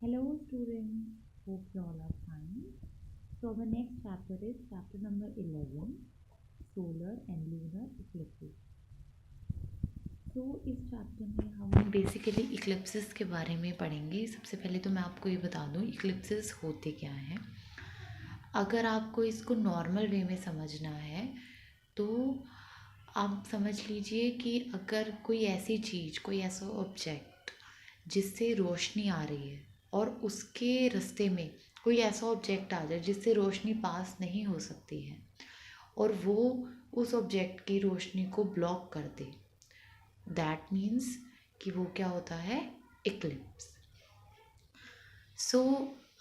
Hello students, hope you all are fine. So our next chapter is chapter number 11, solar and lunar eclipses. तो इस chapter में हम basically इक्लिप्सेस के बारे में पढ़ेंगे। सबसे पहले तो मैं आपको ये बता दूँ इक्लिप्सेस होते क्या हैं। अगर आपको इसको नॉर्मल वे में समझना है तो आप समझ लीजिए कि अगर कोई ऐसी चीज़, कोई ऐसा ऑब्जेक्ट जिससे रोशनी आ रही है और उसके रास्ते में कोई ऐसा ऑब्जेक्ट आ जाए जिससे रोशनी पास नहीं हो सकती है और वो उस ऑब्जेक्ट की रोशनी को ब्लॉक कर दे, दैट मीन्स कि वो क्या होता है, इक्लिप्स। सो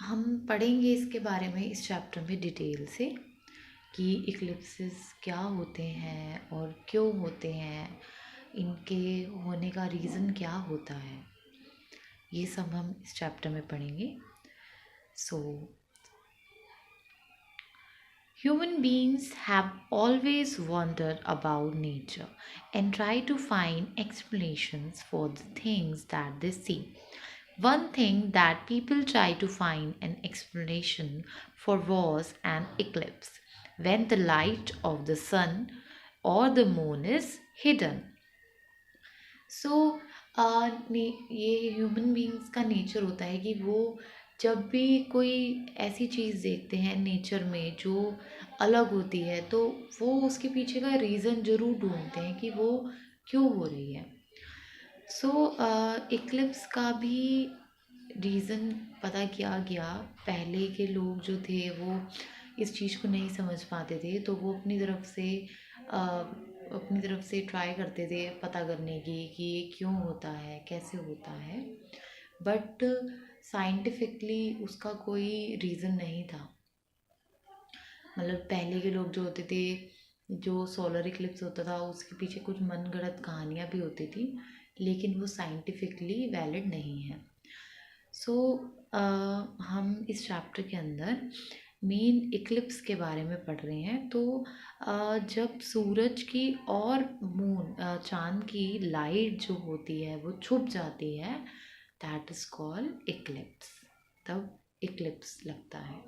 हम पढ़ेंगे इसके बारे में इस चैप्टर में डिटेल से कि इक्लिप्सेस क्या होते हैं और क्यों होते हैं, इनके होने का रीज़न क्या होता है, ये सब हम इस चैप्टर में पढ़ेंगे। सो human beings have always wondered about nature and try to find explanations for the things that they see. One thing that people try to find an explanation for was an eclipse, when the light of the sun or the moon is hidden. सो ये human beings का nature होता है कि वो जब भी कोई ऐसी चीज़ देखते हैं नेचर में जो अलग होती है तो वो उसके पीछे का रीज़न ज़रूर ढूंढते हैं कि वो क्यों हो रही है। सो इक्लिप्स का भी रीज़न पता किया गया। पहले के लोग जो थे वो इस चीज़ को नहीं समझ पाते थे तो वो अपनी तरफ से ट्राई करते थे पता करने की कि ये क्यों होता है, कैसे होता है, बट साइंटिफिकली उसका कोई रीज़न नहीं था। मतलब पहले के लोग जो होते थे, जो सोलर इक्लिप्स होता था उसके पीछे कुछ मनगढ़ंत कहानियाँ भी होती थी, लेकिन वो साइंटिफिकली वैलिड नहीं है। सो हम इस चैप्टर के अंदर मेन इक्लिप्स के बारे में पढ़ रहे हैं। तो जब सूरज की और चांद की लाइट जो होती है वो छुप जाती है, दैट इज़ कॉल्ड इक्लिप्स, तब इक्लिप्स लगता है।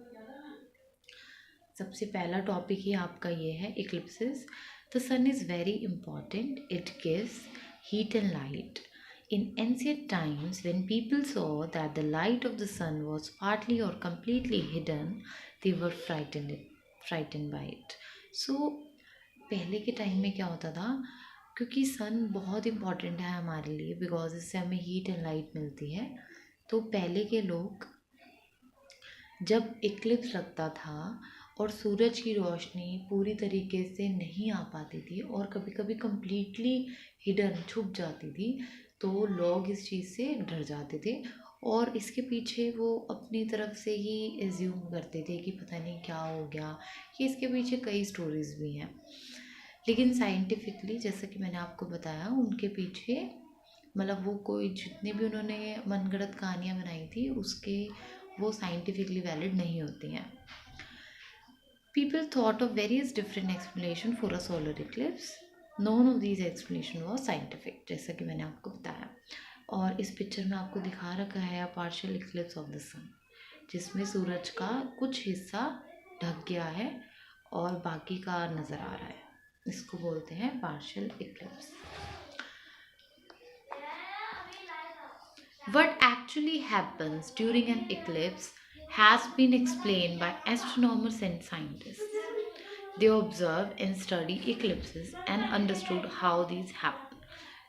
सबसे पहला टॉपिक ही आपका ये है eclipses. The sun is very important, it gives heat and light. In ancient times, when people saw that the light of the sun was partly or completely hidden, they were frightened by it. So, पहले के time में क्या होता था, क्योंकि सन बहुत important है हमारे लिए बिकॉज इससे हमें हीट एंड लाइट मिलती है, तो पहले के लोग जब इक्लिप्स लगता था और सूरज की रोशनी पूरी तरीके से नहीं आ पाती थी और कभी कभी कम्प्लीटली हिडन छुप जाती थी, तो लोग इस चीज़ से डर जाते थे और इसके पीछे वो अपनी तरफ से ही एज्यूम करते थे कि पता नहीं क्या हो गया, कि इसके पीछे कई स्टोरीज भी हैं। लेकिन साइंटिफिकली जैसा कि मैंने आपको बताया, उनके पीछे मतलब वो कोई जितनी भी उन्होंने मनगढ़ंत कहानियाँ बनाई थी उसके वो साइंटिफिकली वैलिड नहीं होती हैं। People thought of various different explanations for a solar eclipse. None of these explanation was scientific, जैसा कि मैंने आपको बताया। और इस पिक्चर में आपको दिखा रखा है पार्शियल इक्लिप्स ऑफ द सन, जिसमें सूरज का कुछ हिस्सा ढक गया है और बाकी का नज़र आ रहा है, इसको बोलते हैं partial Eclipse. What actually happens during an eclipse has been explained by astronomers and scientists. They observed and studied eclipses and understood how these happen.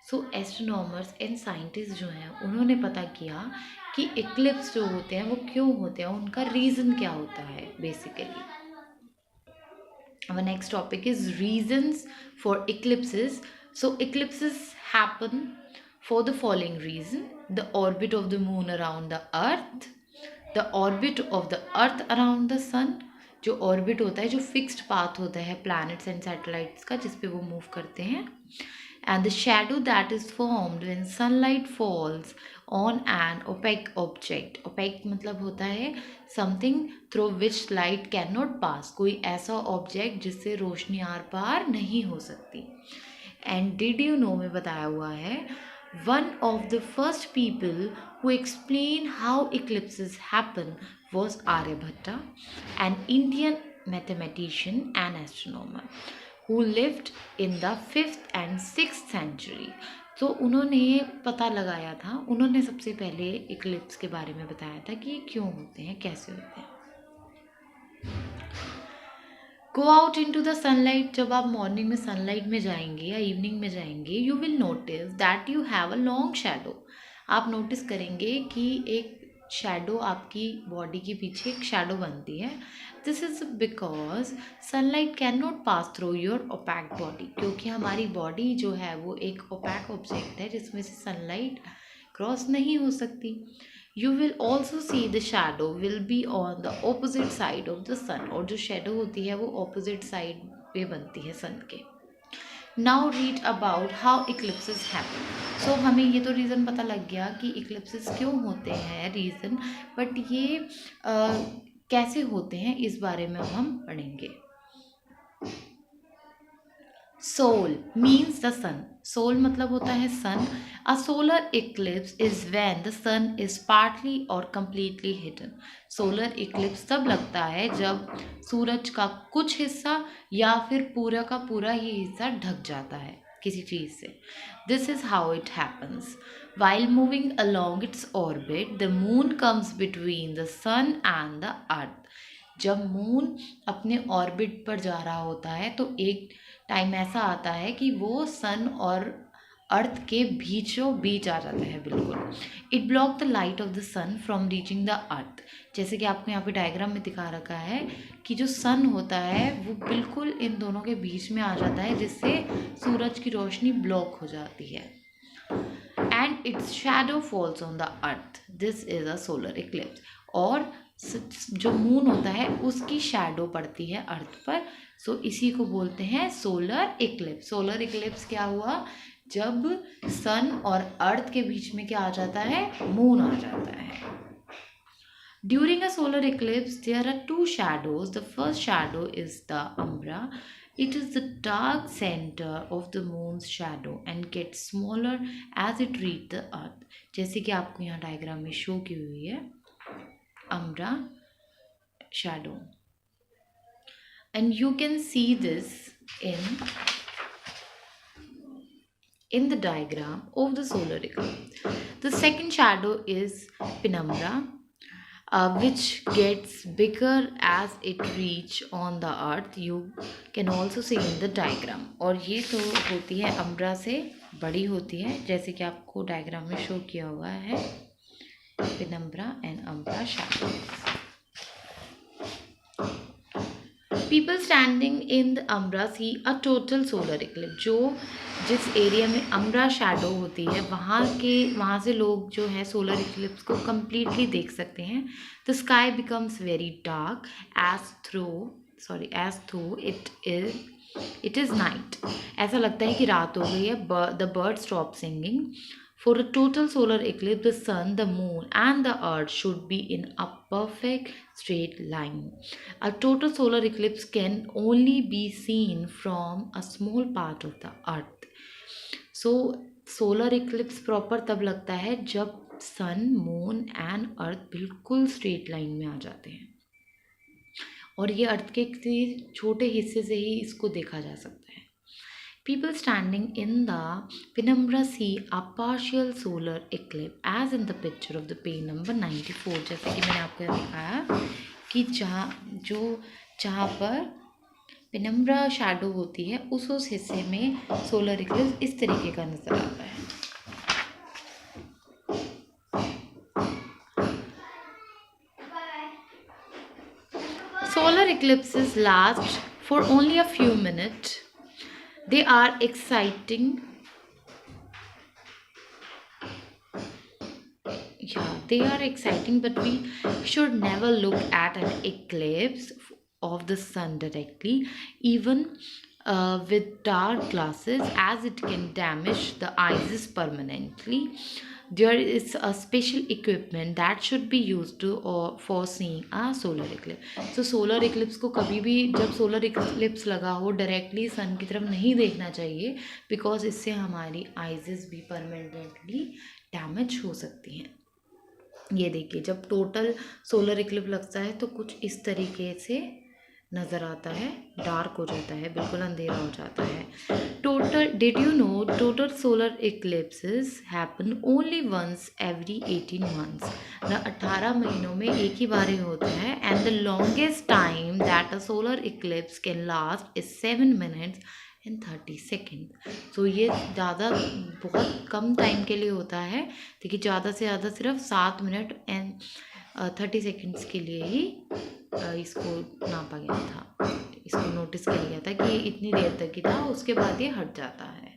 So astronomers and scientists जो हैं उन्होंने पता किया कि eclipse जो होते हैं वो क्यों होते हैं, उनका reason क्या होता है basically. Our next topic is reasons for eclipses. So eclipses happen for the following reason: the orbit of the moon around the earth, the orbit of the earth around the sun, जो orbit होता है, जो fixed path होता है planets and satellites का जिस पे वो मूव करते हैं, and the shadow that is formed when sunlight falls on an opaque object. Opaque मतलब होता है something through which light can not pass, कोई ऐसा ऑब्जेक्ट जिससे रोशनी आर पार नहीं हो सकती। एंड डिड यू नो में बताया हुआ है One of the first people who explained how eclipses happen was Aryabhatta, an Indian mathematician and astronomer who lived in the 5th and 6th century. तो उन्होंने पता लगाया था, उन्होंने सबसे पहले इक्लिप्स के बारे में बताया था कि ये क्यों होते हैं, कैसे होते हैं. Go out into the sunlight. जब आप मॉर्निंग में सनलाइट में जाएंगे या इवनिंग में जाएंगे, you will notice that you have a long shadow. आप नोटिस करेंगे कि एक शैडो आपकी बॉडी के पीछे एक शैडो बनती है. This is because sunlight can not pass through your opaque body, क्योंकि हमारी बॉडी जो है वो एक ओपैक ऑब्जेक्ट है जिसमें से सनलाइट क्रॉस नहीं हो सकती. You will also see the shadow will be on the opposite side of the sun. और जो shadow होती है वो opposite side पे बनती है sun के. Now read about how eclipses happen. So हमें ये तो reason पता लग गया कि eclipses क्यों होते हैं, reason, but ये कैसे होते हैं इस बारे में हम पढ़ेंगे. Sol means the sun. Sol मतलब होता है sun. A solar eclipse is when the sun is partly or completely hidden. Solar eclipse तब लगता है जब सूरज का कुछ हिस्सा या फिर पूरा का पूरा ही हिस्सा ढक जाता है किसी चीज़ से. This is how it happens. While moving along its orbit, the moon comes between the sun and the earth. जब मून अपने ऑर्बिट पर जा रहा होता है तो एक टाइम ऐसा आता है कि वो सन और अर्थ के बीचों बीच आ जाता है बिल्कुल. It block the light of the sun from reaching the earth. जैसे कि आपको यहाँ पे डायग्राम में दिखा रखा है कि जो सन होता है वो बिल्कुल इन दोनों के बीच में आ जाता है, जिससे सूरज की रोशनी ब्लॉक हो जाती है. And it's shadow falls on the earth. This is a solar Eclipse. और जो मून होता है उसकी शैडो पड़ती है अर्थ पर. सो इसी को बोलते हैं सोलर इक्लिप्स. सोलर इक्लिप्स क्या हुआ? जब सन और अर्थ के बीच में क्या आ जाता है? मून आ जाता है. During a solar eclipse there are two shadows. The first shadow is the umbra. It is the dark center of the moon's shadow and gets smaller as it reaches the earth. जैसे कि आपको यहाँ diagram में show की हुई है umbra shadow, and you can see this in the diagram of the solar eclipse. The second shadow is penumbra, which gets bigger as it reach on the earth. You can also see in the diagram. और ये तो होती है umbra से बड़ी होती है, जैसे कि आपको डायग्राम में शो किया हुआ है penumbra and umbra shadow. People standing in the umbra see a total solar eclipse. जो जिस एरिया में umbra shadow होती है वहाँ से लोग जो है solar eclipse को completely देख सकते हैं. The sky becomes very dark as though it is night. ऐसा लगता है कि रात हो गई है. The birds stop singing. For a total solar eclipse, the sun, the moon, and the earth should be in a perfect straight line. A total solar eclipse can only be seen from a small part of the earth. So, solar eclipse proper तब लगता है जब sun, moon, and earth बिल्कुल straight line में आ जाते हैं. और ये अर्थ के किसी छोटे हिस्से से ही इसको देखा जा सकता है. People standing in the penumbra see a partial solar eclipse as in the picture of the page number 94. जैसे कि मैंने आपको दिखाया कि जहाँ पर penumbra shadow होती है उस हिस्से में solar eclipse इस तरीके का नजर आता है. Solar eclipses last for only a few minutes. They are exciting. They are exciting, but we should never look at an eclipse of the sun directly, even with dark glasses, as it can damage the eyes permanently. there is a special equipment that should be used to or for seeing a solar eclipse. So solar eclipse को कभी भी जब solar Eclipse लगा हो directly सन की तरफ नहीं देखना चाहिए, बिकॉज इससे हमारी आइजेस भी परमानेंटली डैमेज हो सकती हैं. ये देखिए जब टोटल सोलर इक्लिप्स लगता है तो कुछ इस तरीके से नज़र आता है, डार्क हो जाता है, बिल्कुल अंधेरा हो जाता है. Total did you know total solar eclipses happen only once every 18 months. ना 18 महीनों में एक ही बार ही होता है. And the longest time that a solar Eclipse can last is 7 minutes and 30 second. तो ये ज़्यादा बहुत कम टाइम के लिए होता है. देखिए ज़्यादा से ज़्यादा सिर्फ 7 मिनट एंड 30 सेकेंड्स के लिए ही इसको नापा गया था, इसको नोटिस किया गया था कि ये इतनी देर तक ही था, उसके बाद ये हट जाता है.